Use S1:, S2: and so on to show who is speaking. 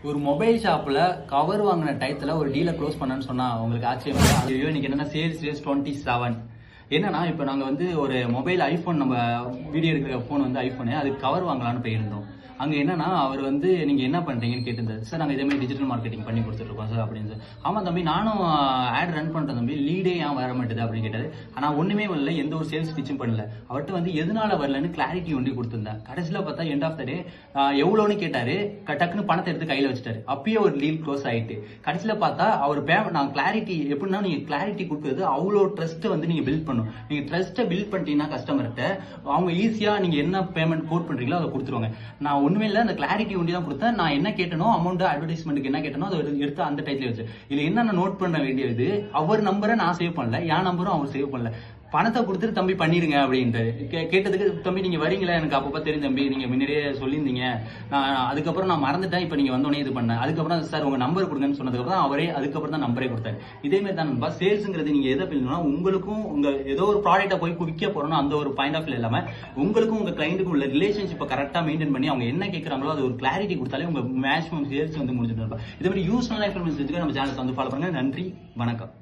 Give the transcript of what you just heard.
S1: ஒரு மொபைல் ஷாப்ல கவர் வாங்கின டயத்துல ஒரு டீலை க்ளோஸ் பண்ணன்னு சொன்னா உங்களுக்கு ஆச்சரியம் ஐயோ இன்னைக்கு என்னன்னா சேல்ஸ் டேஸ் 27 என்னன்னா இப்போ நாங்க வந்து ஒரு மொபைல் ஐபோன் நம்ம வீடியோ எடுக்கிற போன் வந்து ஐபோனு அதுக்கு கவர் வாங்கலாம்னு போயிருந்தோம். அங்க என்னன்னா அவர் வந்து நீங்க என்ன பண்றீங்கன்னு கேட்டிருந்தாரு. சார் நாங்க இதே மாதிரி டிஜிட்டல் மார்க்கெட்டிங் பண்ணி கொடுத்துட்டு இருக்கோம் சார் அப்படின்னு சார். ஆமா தம்பி நானும் ஆட் ரன் பண்றேன் தம்பி, லீடே ஏன் வர மாட்டேது அப்படின்னு கேட்டாரு. ஆனா ஒண்ணுமே வரல, எந்த ஒரு சேல்ஸ் பிச்சும் பண்ணல. அவர்கிட்ட வந்து எதனால வரலன்னு கிளாரிட்டி ஒண்டி கொடுத்திருந்தேன். கடைசியில பார்த்தா எண்ட் ஆஃப் த டே எவ்வளவுன்னு கேட்டாரு, டக்குன்னு பணத்தை எடுத்து கையில வச்சுட்டாரு. அப்பயே ஒரு டீல் க்ளோஸ் ஆயிட்டு கடைசியில பார்த்தா அவர் நான் கிளாரிட்டி எப்படின்னா நீங்க கிளாரிட்டி கொடுக்குறது அவ்வளோ ட்ரஸ்ட் வந்து நீங்க பில்ட் பண்ணும். நீங்க ட்ரஸ்ட்டை பில்ட் பண்ணிட்டீங்கன்னா கஸ்டமர்கிட்ட அவங்க ஈஸியா நீங்க என்ன பேமெண்ட் கோட் பண்றீங்களோ அதை கொடுத்துருவாங்க. நான் ஒண்ணுமே இல்ல, அந்த கிளாரிட்டி ஒண்டி தான் கொடுத்தேன். நான் என்ன கேட்டனோ அமௌண்ட் அட்வர்டைஸ்மெண்ட்டுக்கு என்ன கேட்டனோ அதை எடுத்து அந்த டைட்டில் வச்சு இதுல என்ன நோட் பண்ண வேண்டியது, அவர் நம்பரை நான் சேவ் பண்ணல, என் நம்பரும் அவர் சேவ் பண்ணல. பணத்தை கொடுத்துட்டு தம்பி பண்ணிருங்க அப்படின்ட்டு கேட்டதுக்கு தம்பி நீங்க வரீங்களா, எனக்கு அப்பப்ப தெரியும் தம்பி, நீங்க முன்னாடியே சொல்லியிருந்தீங்க, அதுக்கப்புறம் நான் மறந்துட்டேன், இப்ப நீங்க வந்தோடனே இது பண்ணேன். அதுக்கப்புறம் சார் உங்க நம்பர் கொடுங்கன்னு சொன்னதுக்கப்புறம் அவரே அதுக்கப்புறம் தான் நம்பரே கொடுத்தாரு. இதே மாதிரி தான் சேல்ஸ்ங்கிறது நீங்க எதை பண்ணணும்னா உங்களுக்கும் உங்க ஏதோ ஒரு ப்ராடக்ட்டை போய் விற்க போறோம்னா அந்த ஒரு பாயிண்ட் ஆஃப் வியூ இல்லாம உங்களுக்கும் உங்க கிளைண்ட்டுக்கும் உள்ள ரிலேஷன்ஷிப்பை கரெக்டா மெயின்டைன் பண்ணி அவங்க என்ன கேட்கறாங்களோ அது ஒரு கிளாரிட்டி கொடுத்தாலே உங்க மேக்ஸிமம் சேல்ஸ் வந்து முடிஞ்சுட்டு இருப்பா. இதே மாதிரி யூஸ்ஃபுல்லான இன்ஃபர்மேஷன் நம்ம சேனலுக்கு வந்து ஃபாலோ பண்ணுங்க. நன்றி, வணக்கம்.